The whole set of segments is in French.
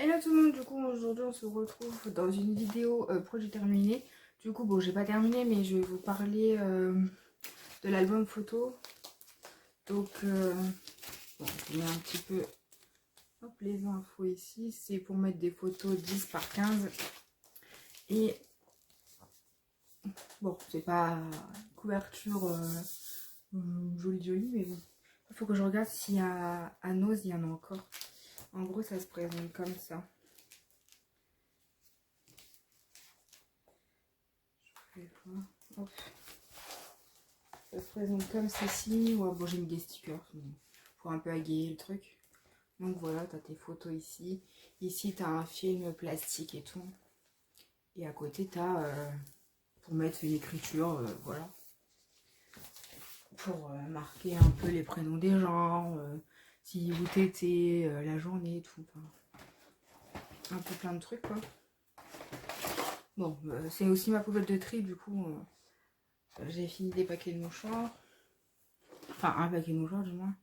Hello tout le monde, du coup aujourd'hui on se retrouve dans une vidéo projet terminé. Du coup bon j'ai pas terminé mais je vais vous parler de l'album photo. Donc bon, je mets un petit peu hop, les infos ici. C'est pour mettre des photos 10 par 15. Et bon c'est pas couverture jolie mais bon. Il faut que je regarde s'il y a à Nose il y en a encore. En gros ça se présente comme ça. Hop. Ça se présente comme ceci. Ouais, bon, j'ai mis des stickers pour un peu égayer le truc. Donc voilà, tu as tes photos ici. Ici, tu as un film plastique et tout. Et à côté, tu as pour mettre une écriture, voilà. Pour marquer un peu les prénoms des gens, si où t'étais, la journée et tout. Enfin, un peu plein de trucs, quoi. Bon, c'est aussi ma poubelle de tri, du coup, j'ai fini des paquets de mouchoirs. Enfin, un paquet de mouchoirs, du moins.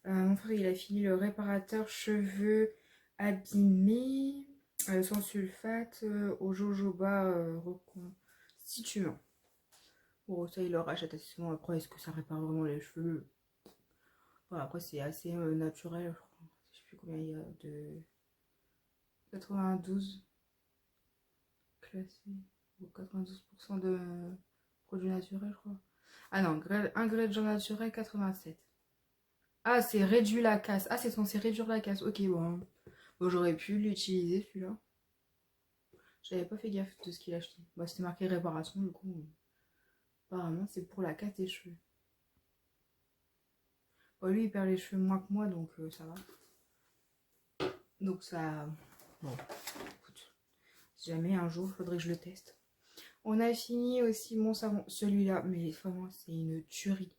Mon frère, il a fini le réparateur cheveux abîmés, sans sulfate, au jojoba reconstituant. Bon, ça, il le rachète assez souvent. Après, est-ce que ça répare vraiment les cheveux? Voilà, après, c'est assez naturel, je crois. Je sais plus combien il y a de 92 classé, ou 92% de produits naturels, je crois. Ah non, ingrédients naturels, 87. Ah, c'est réduit la casse. Ah, c'est censé réduire la casse. Ok, bon. Bon, j'aurais pu l'utiliser celui-là. J'avais pas fait gaffe de ce qu'il a acheté. Bah, c'était marqué réparation, du coup. Apparemment, c'est pour la casse des cheveux. Bon, lui, il perd les cheveux moins que moi, donc ça va. Donc ça... Bon, écoute. Si jamais un jour, il faudrait que je le teste. On a fini aussi mon savon. Celui-là, mais vraiment, c'est une tuerie.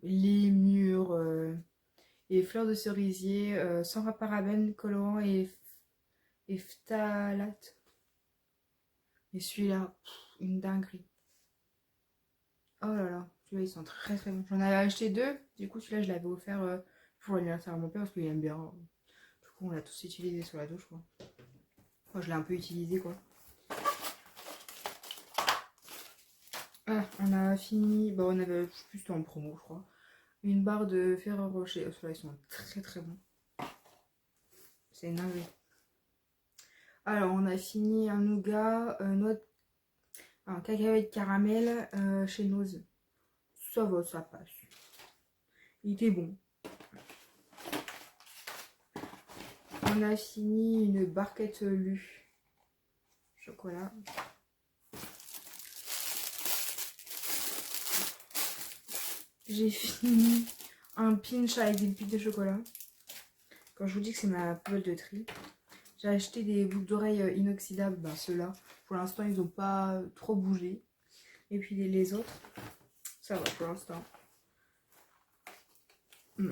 Les murs, les fleurs de cerisier, sans parabènes, colorants et phthalates. Et celui-là, une dinguerie. Oh là là, celui-là ils sont très très bons. J'en avais acheté deux, du coup celui-là je l'avais offert pour l'anniversaire à mon père parce qu'il aime bien. Du coup on l'a tous utilisé sur la douche quoi. Moi je l'ai un peu utilisé quoi. Ah, on a fini, bah on avait plus en promo je crois. Une barre de Ferrero Rocher, oh, ceux-là ils sont très très bons. C'est navet. Alors on a fini un nougat, un cacahuète caramel chez Nose. Ça va, ça passe. Il était bon. On a fini une barquette lue. Chocolat. J'ai fini un pinch avec des pépites de chocolat. Quand je vous dis que c'est ma poubelle de tri. J'ai acheté des boucles d'oreilles inoxydables. Ben, ceux-là, pour l'instant, ils n'ont pas trop bougé. Et puis les autres, ça va pour l'instant.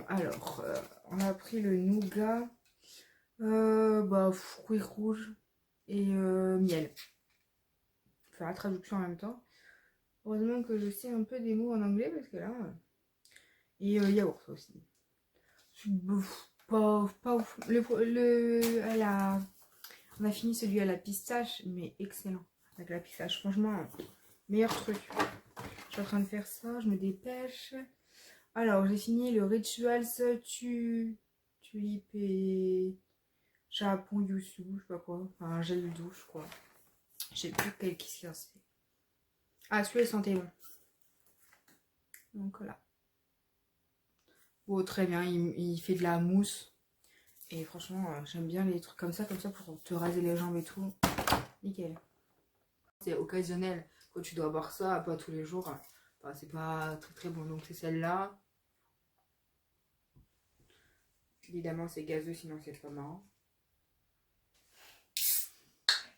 Alors, on a pris le nougat, fruits rouges et miel. Je vais faire la traduction en même temps. Heureusement que je sais un peu des mots en anglais parce que là... Et yaourt aussi. Pas ouf. On a fini celui à la pistache, mais excellent. Avec la pistache, franchement, meilleur truc. Je suis en train de faire ça, je me dépêche. Alors, j'ai fini le Rituals Tulipe et Japon Yusu, je sais pas quoi. Enfin, un gel douche, quoi. Je sais plus quel qui c'est. Ah, celui-là, il sentait bon. Donc voilà. Bon, très bien, il fait de la mousse. Et franchement, j'aime bien les trucs comme ça pour te raser les jambes et tout. Nickel. C'est occasionnel. Quand tu dois boire ça, pas tous les jours. Enfin, c'est pas très très bon. Donc c'est celle-là. Évidemment, c'est gazeux, sinon c'est pas marrant.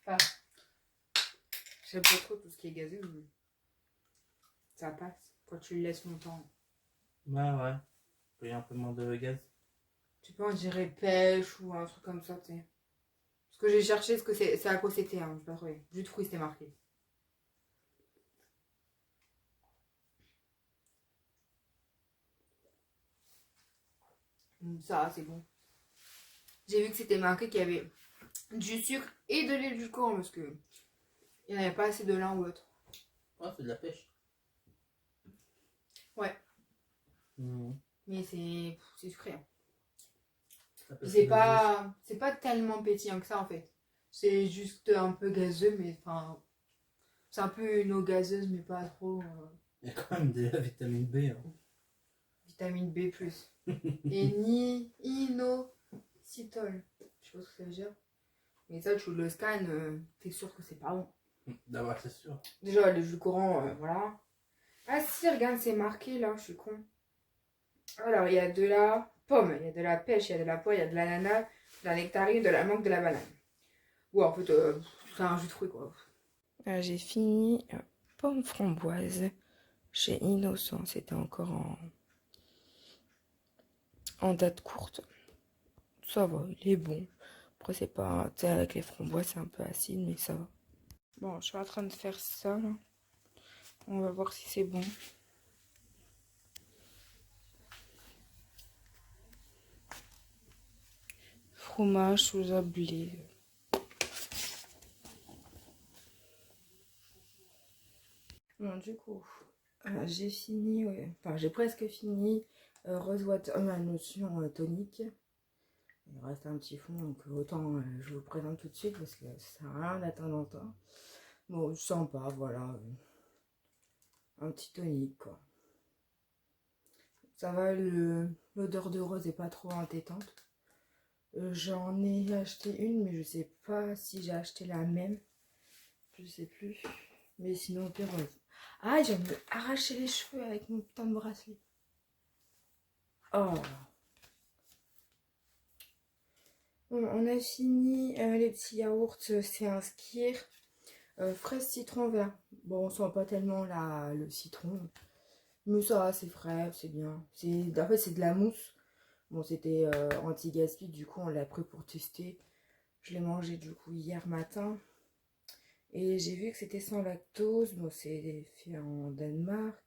Enfin, j'aime pas trop tout ce qui est gazeux, mais ça passe quand tu le laisses longtemps. Ouais. Il y a un peu moins de gaz. Tu peux en dirait pêche ou un truc comme ça, tu sais. Parce que j'ai cherché ce que c'est à quoi c'était, hein, je pas trouvé. Jus de fruits, c'était marqué. Ça, c'est bon. J'ai vu que c'était marqué qu'il y avait du sucre et de l'édulcorant parce que il n'y avait pas assez de l'un ou l'autre. Oh, c'est de la pêche. Ouais. Mmh. Mais c'est sucré. Hein. Puis C'est pas tellement pétillant que ça en fait. C'est juste un peu gazeux, mais enfin. C'est un peu une eau gazeuse, mais pas trop. Il y a quand même de la vitamine B. Hein. Vitamine B. Et ni inositol. Je sais pas ce que ça veut dire. Mais ça, tu le scannes, t'es sûr que c'est pas bon. D'abord, c'est sûr. Déjà, le jus courant, voilà. Ah si, regarde, c'est marqué là, je suis con. Alors, il y a de la pomme, il y a de la pêche, il y a de la poire, il y a de l'ananas, de la nectarine, de la mangue, de la banane. Ouais, en fait, c'est un jus de fruits quoi. J'ai fini pomme framboise chez Innocent. C'était encore en date courte. Ça va, il est bon. Après, c'est pas. Tu sais, avec les framboises, c'est un peu acide, mais ça va. Bon, je suis en train de faire ça là. On va voir si c'est bon. Fromage soja blé. Bon, du coup, j'ai fini, ouais. Enfin, j'ai presque fini Rose Water, ma notion tonique. Il reste un petit fond, donc autant je vous présente tout de suite parce que ça sert à rien d'attendre longtemps. Bon, sympa, voilà. Un petit tonique, quoi. Ça va, l'odeur de rose est pas trop entêtante. J'en ai acheté une, mais je sais pas si j'ai acheté la même. Je sais plus. Mais sinon, au pire, ah, j'ai me arracher les cheveux avec mon putain de bracelet. Oh. Bon, on a fini les petits yaourts. C'est un Skyr. Fraise citron vert. Bon, on sent pas tellement le citron. Mais ça va, c'est frais, c'est bien. En fait, c'est de la mousse. Bon, c'était anti-gaspi, du coup, on l'a pris pour tester. Je l'ai mangé, du coup, hier matin. Et j'ai vu que c'était sans lactose. Bon, c'est fait en Danemark.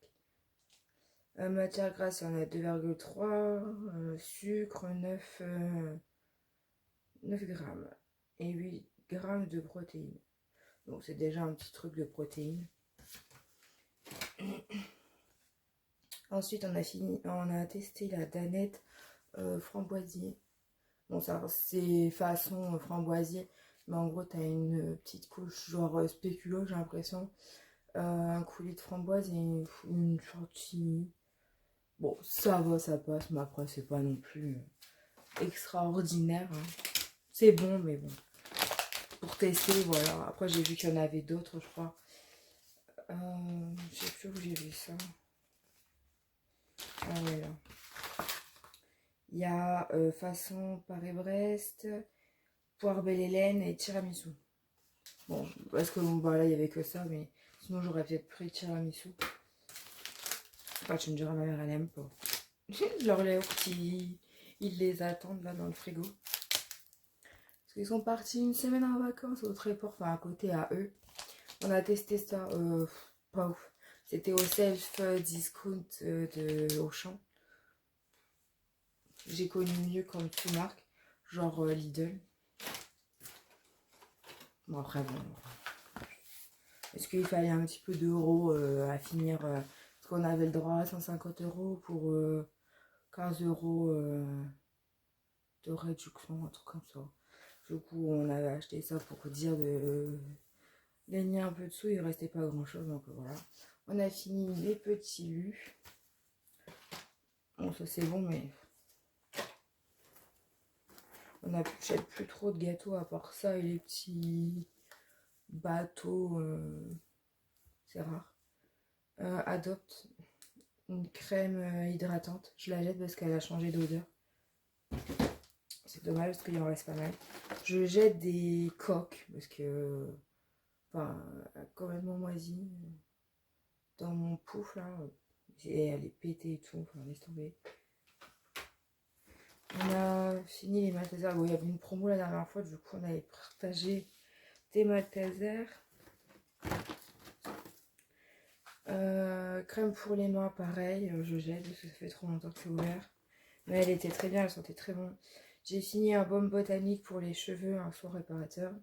Matière grasse, on a 2,3. Sucre, 9 grammes. Et 8 grammes de protéines. Donc, c'est déjà un petit truc de protéines. Ensuite, on a testé la danette framboisier. Bon, ça, c'est façon framboisier. Mais en gros, tu as une petite couche genre spéculoos, j'ai l'impression. Un coulis de framboise et une chantilly. Bon, ça va, ça passe, mais après, c'est pas non plus extraordinaire. Hein. C'est bon, mais bon. Pour tester, voilà. Après, j'ai vu qu'il y en avait d'autres, je crois. Je sais plus où j'ai vu ça. Ah ouais, là. Il y a façon Paris-Brest, poire belle Hélène et tiramisu. Bon, parce que bon, bah là, il n'y avait que ça, mais sinon, j'aurais peut-être pris tiramisu. Enfin, tu me diras, ma mère, elle aime pas. Leurs yaourts, ils les attendent là dans le frigo. Parce qu'ils sont partis une semaine en vacances au Tréport, enfin à côté à eux. On a testé ça, pas ouf. C'était au self-discount de Auchan. J'ai connu mieux comme sous-marque, genre Lidl. Bon, après, bon. Est-ce qu'il fallait un petit peu d'euros à finir parce qu'on avait le droit à 150 € pour 15 € de réduction, un truc comme ça. Du coup, on avait acheté ça pour dire de gagner un peu de sous. Il restait pas grand chose, donc voilà. On a fini les petits lus. Bon, ça c'est bon, mais on n'achète plus trop de gâteaux à part ça et les petits bateaux. C'est rare. Adopte une crème hydratante. Je la jette parce qu'elle a changé d'odeur. C'est dommage parce qu'il en reste pas mal. Je jette des coques parce que enfin, elle a complètement moisi dans mon pouf là. Et elle est pétée et tout. Enfin, laisse tomber. On a fini les Maltesers. Bon, il y avait une promo la dernière fois, du coup on avait partagé des Maltesers. Crème pour les mains, pareil, je jette parce que ça fait trop longtemps que c'est ouvert. Mais elle était très bien, elle sentait très bon. J'ai fini un baume botanique pour les cheveux, un soin réparateur.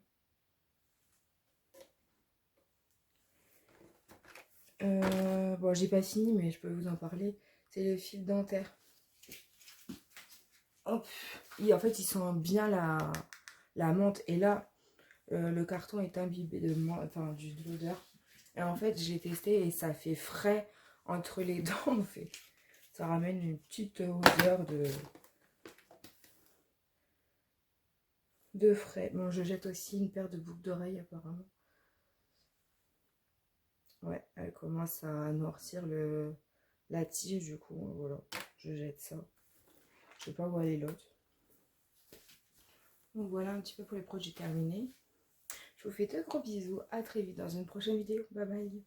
Bon, j'ai pas fini, mais je peux vous en parler. C'est le fil dentaire. Hop. Et en fait, il sent bien la menthe. Et là, le carton est imbibé de l'odeur. Et en fait, j'ai testé et ça fait frais entre les dents, en fait. Ça ramène une petite odeur de frais. Bon, je jette aussi une paire de boucles d'oreilles, apparemment. Ouais, elle commence à noircir la tige, du coup, voilà. Je jette ça. Je vais pas voir les l'autre. Donc voilà un petit peu pour les produits terminés. Je vous fais de gros bisous. À très vite dans une prochaine vidéo. Bye bye.